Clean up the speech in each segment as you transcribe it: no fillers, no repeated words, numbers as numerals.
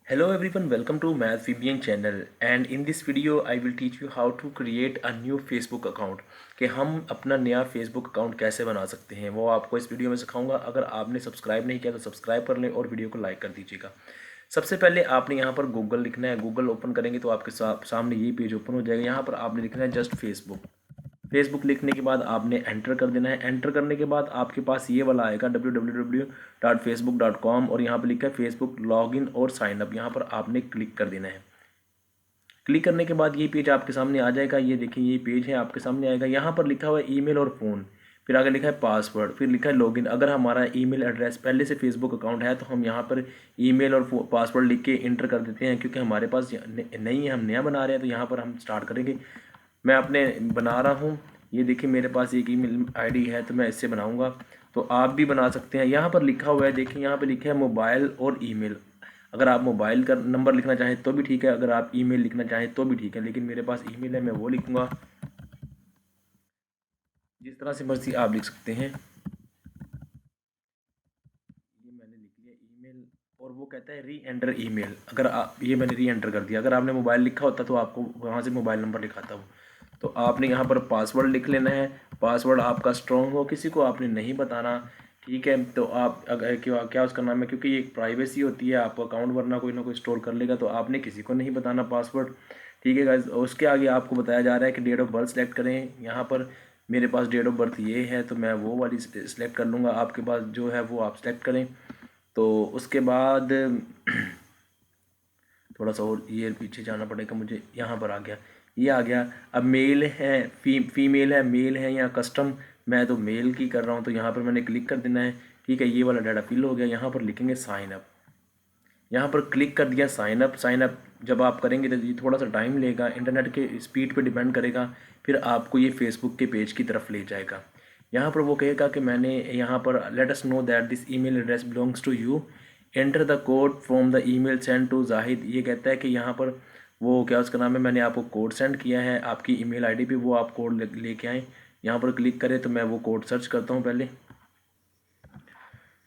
Hello everyone, welcome to Math VBN channel and in this video I will teach you how to create a new Facebook account कि हम अपना नया Facebook account कैसे बना सकते हैं। वो आपको इस वीडियो में सिखाऊंगा। अगर आपने सब्सक्राइब नहीं किया तो सब्सक्राइब कर लें और वीडियो को लाइक कर दीजिएगा। सबसे पहले आपने यहाँ पर गूगल लिखना है। गूगल ओपन करेंगे तो आपके सामने ये पेज ओपन हो जाएगा। यहाँ पर आपने लिखना है जस्ट फेसबुक लिखने के बाद आपने एंटर कर देना है। एंटर करने के बाद आपके पास ये वाला आएगा www.facebook.com और यहाँ पर लिखा है फेसबुक लॉगिन और साइन अप। यहाँ पर आपने क्लिक कर देना है। क्लिक करने के बाद ये पेज आपके सामने आ जाएगा। ये देखिए ये पेज है आपके सामने आएगा। यहाँ पर लिखा हुआ है ईमेल और फ़ोन, फिर आगे लिखा है पासवर्ड, फिर लिखा है लॉगिन। अगर हमारा ईमेल एड्रेस पहले से फेसबुक अकाउंट है तो हम यहाँ पर ईमेल और पासवर्ड लिख के इंटर कर देते हैं, क्योंकि हमारे पास नहीं है, हम नया बना रहे हैं। तो यहाँ पर हम स्टार्ट करेंगे। मैं अपने बना रहा हूँ। ये देखिए मेरे पास एक ईमेल आईडी है तो मैं इससे बनाऊँगा। तो आप भी बना सकते हैं। यहाँ पर लिखा हुआ है, देखिए यहाँ पर लिखा है मोबाइल और ईमेल। अगर आप मोबाइल का नंबर लिखना चाहें तो भी ठीक है, अगर आप ईमेल लिखना चाहें तो भी ठीक है, लेकिन मेरे पास ईमेल है, मैं वो लिखूँगा। जिस तरह से मर्जी आप लिख सकते हैं। ये मैंने लिख लिया ईमेल और वो कहता है री एंटर ईमेल। अगर आप ये मैंने री एंटर कर दिया। अगर आपने मोबाइल लिखा होता तो आपको वहाँ से मोबाइल नंबर लिखाता वो। तो आपने यहाँ पर पासवर्ड लिख लेना है। पासवर्ड आपका स्ट्रॉन्ग हो, किसी को आपने नहीं बताना, ठीक है। तो आप अगर क्या उसका नाम है, क्योंकि ये एक प्राइवेसी होती है, आपका अकाउंट वरना कोई ना कोई स्टोर कर लेगा। तो आपने किसी को नहीं बताना पासवर्ड, ठीक है गाइस। उसके आगे आपको बताया जा रहा है कि डेट ऑफ बर्थ सेलेक्ट करें। यहाँ पर मेरे पास डेट ऑफ बर्थ ये है तो मैं वो वाली सेलेक्ट कर लूँगा। आपके पास जो है वो आप सेलेक्ट करें। तो उसके बाद थोड़ा सा और ये पीछे जाना पड़ेगा मुझे। यहाँ पर आ गया, ये आ गया। अब मेल है, फीमेल है, मेल है या कस्टम। मैं तो मेल की कर रहा हूँ तो यहाँ पर मैंने क्लिक कर देना है, ठीक है। ये वाला डाटा फिल हो गया। यहाँ पर लिखेंगे साइन अप। यहाँ पर क्लिक कर दिया साइन अप। साइन अप जब आप करेंगे तो ये थोड़ा सा टाइम लेगा, इंटरनेट के स्पीड पे डिपेंड करेगा। फिर आपको ये फेसबुक के पेज की तरफ ले जाएगा। यहाँ पर वो कहेगा कि मैंने यहाँ पर let us know that this email address belongs to you, enter the code from the email send to Zahid. ये कहता है कि यहाँ पर वो क्या उसका नाम है, मैंने आपको कोड सेंड किया है आपकी ईमेल आईडी पे, वो आप कोड लेके आएँ। यहाँ पर क्लिक करें तो मैं वो कोड सर्च करता हूँ पहले।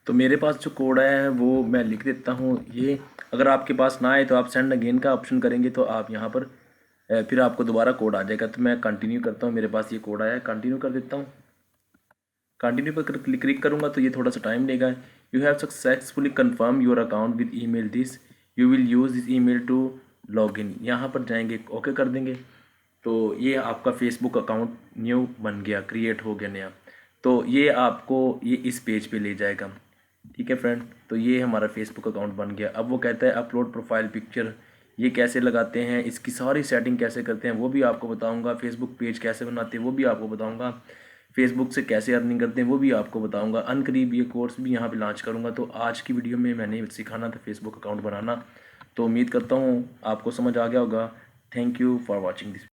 तो मेरे पास जो कोड आया है वो मैं लिख देता हूँ। ये अगर आपके पास ना आए तो आप सेंड अगेन का ऑप्शन करेंगे तो आप यहाँ पर फिर आपको दोबारा कोड आ जाएगा। तो मैं कंटिन्यू करता हूँ, मेरे पास ये कोड आया है, कंटिन्यू कर देता हूँ। कंटिन्यू पर क्लिक करूँगा तो ये थोड़ा सा टाइम लेगा। You have successfully confirm your account with email this, you will use this email to log in. यहाँ पर जाएंगे, ओके कर देंगे। तो ये आपका फेसबुक अकाउंट न्यू बन गया, क्रिएट हो गया नया। तो ये आपको ये इस पेज पे ले जाएगा, ठीक है फ्रेंड। तो ये हमारा फेसबुक अकाउंट बन गया। अब वो कहता है अपलोड प्रोफाइल पिक्चर। ये कैसे लगाते हैं, इसकी सारी सेटिंग कैसे करते हैं वो भी आपको बताऊंगा। फेसबुक पेज कैसे बनाते हैं वो भी आपको बताऊंगा। फेसबुक से कैसे अर्निंग करते हैं वो भी आपको बताऊंगा। अनकरीब ये कोर्स भी यहाँ पे लॉन्च करूँगा। तो आज की वीडियो में मैंने सिखाना था फेसबुक अकाउंट बनाना। तो उम्मीद करता हूँ आपको समझ आ गया होगा। Thank you for watching this.